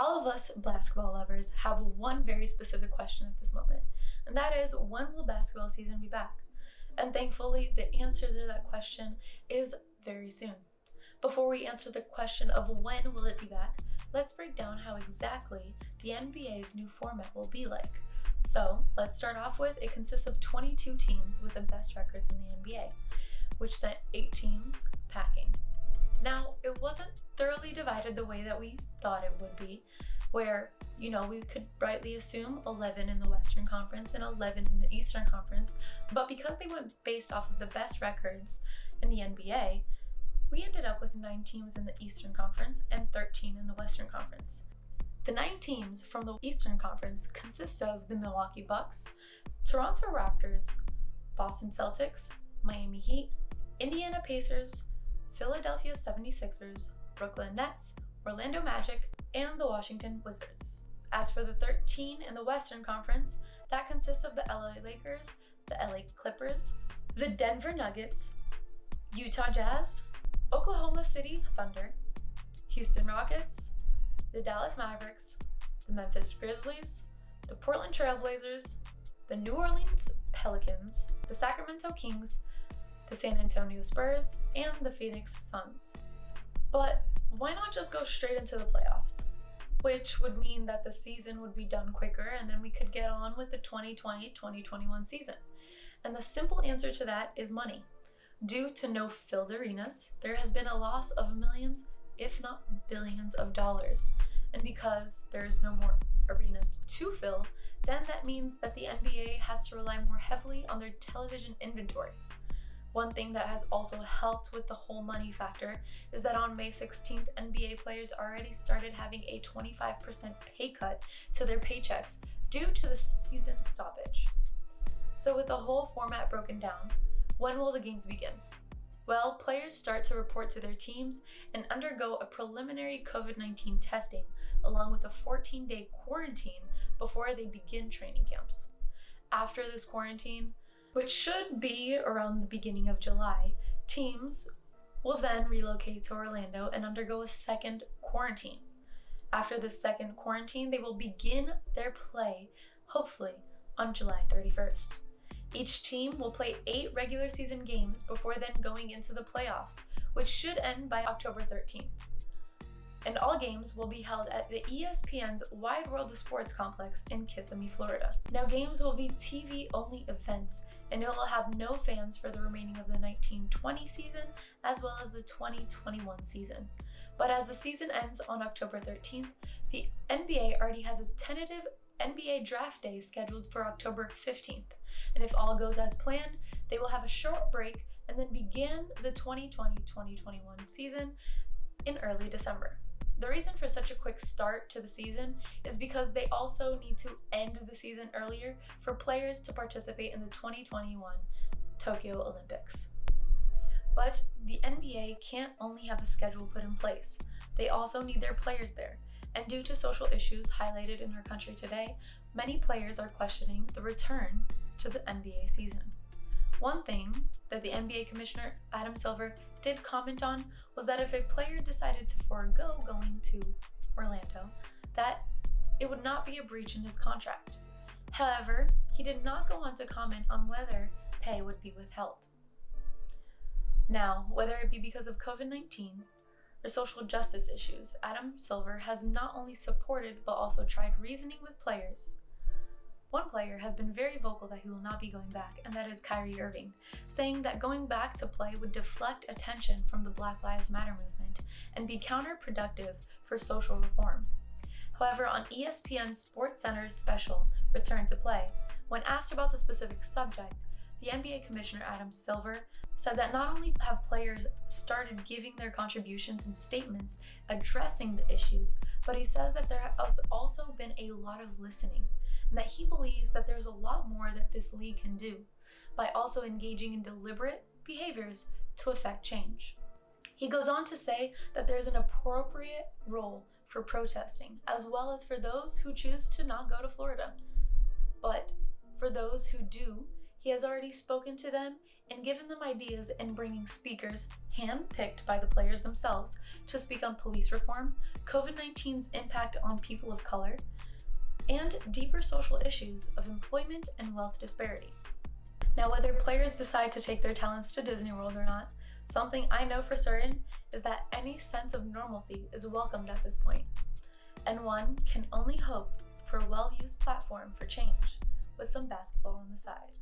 All of us basketball lovers have one very specific question at this moment, and that is, when will basketball season be back? And thankfully, the answer to that question is very soon. Before we answer the question of when will it be back, let's break down how exactly the NBA's new format will be like. So let's start off with, it consists of 22 teams with the best records in the NBA, which sent 8 teams packing. Now, it wasn't thoroughly divided the way that we thought it would be, where, we could rightly assume 11 in the Western Conference and 11 in the Eastern Conference, but because they went based off of the best records in the NBA, we ended up with 9 teams in the Eastern Conference and 13 in the Western Conference. The 9 teams from the Eastern Conference consists of the Milwaukee Bucks, Toronto Raptors, Boston Celtics, Miami Heat, Indiana Pacers, Philadelphia 76ers, Brooklyn Nets, Orlando Magic, and the Washington Wizards. As for the 13 in the Western Conference, that consists of the LA Lakers, the LA Clippers, the Denver Nuggets, Utah Jazz, Oklahoma City Thunder, Houston Rockets, the Dallas Mavericks, the Memphis Grizzlies, the Portland Trail Blazers, the New Orleans Pelicans, the Sacramento Kings, the San Antonio Spurs, and the Phoenix Suns. But why not just go straight into the playoffs? Which would mean that the season would be done quicker and then we could get on with the 2020-2021 season. And the simple answer to that is money. Due to no filled arenas, there has been a loss of millions, if not billions of dollars. And because there's no more arenas to fill, then that means that the NBA has to rely more heavily on their television inventory. One thing that has also helped with the whole money factor is that on May 16th, NBA players already started having a 25% pay cut to their paychecks due to the season stoppage. So with the whole format broken down, when will the games begin? Well, players start to report to their teams and undergo a preliminary COVID-19 testing along with a 14-day quarantine before they begin training camps. After this quarantine, which should be around the beginning of July, teams will then relocate to Orlando and undergo a second quarantine. After the second quarantine, they will begin their play, hopefully, on July 31st. Each team will play 8 regular season games before then going into the playoffs, which should end by October 13th. And all games will be held at the ESPN's Wide World of Sports complex in Kissimmee, Florida. Now, games will be TV-only events, and it will have no fans for the remaining of the 1920 season as well as the 2021 season. But as the season ends on October 13th, the NBA already has its tentative NBA draft day scheduled for October 15th. And if all goes as planned, they will have a short break and then begin the 2020-2021 season in early December. The reason for such a quick start to the season is because they also need to end the season earlier for players to participate in the 2021 Tokyo Olympics. But the NBA can't only have a schedule put in place, they also need their players there. And due to social issues highlighted in our country today, many players are questioning the return to the NBA season. One thing that the NBA Commissioner Adam Silver did comment on was that if a player decided to forego going to Orlando, that it would not be a breach in his contract. However, he did not go on to comment on whether pay would be withheld. Now, whether it be because of COVID-19 or social justice issues, Adam Silver has not only supported but also tried reasoning with players. One player has been very vocal that he will not be going back, and that is Kyrie Irving, saying that going back to play would deflect attention from the Black Lives Matter movement and be counterproductive for social reform. However, on ESPN's SportsCenter's special Return to Play, when asked about the specific subject, the NBA Commissioner Adam Silver said that not only have players started giving their contributions and statements addressing the issues, but he says that there has also been a lot of listening, and that he believes that there's a lot more that this league can do by also engaging in deliberate behaviors to affect change. He goes on to say that there's an appropriate role for protesting, as well as for those who choose to not go to Florida. But for those who do, he has already spoken to them and given them ideas in bringing speakers hand-picked by the players themselves to speak on police reform, COVID-19's impact on people of color, and deeper social issues of employment and wealth disparity. Now, whether players decide to take their talents to Disney World or not, something I know for certain is that any sense of normalcy is welcomed at this point, and one can only hope for a well-used platform for change with some basketball on the side.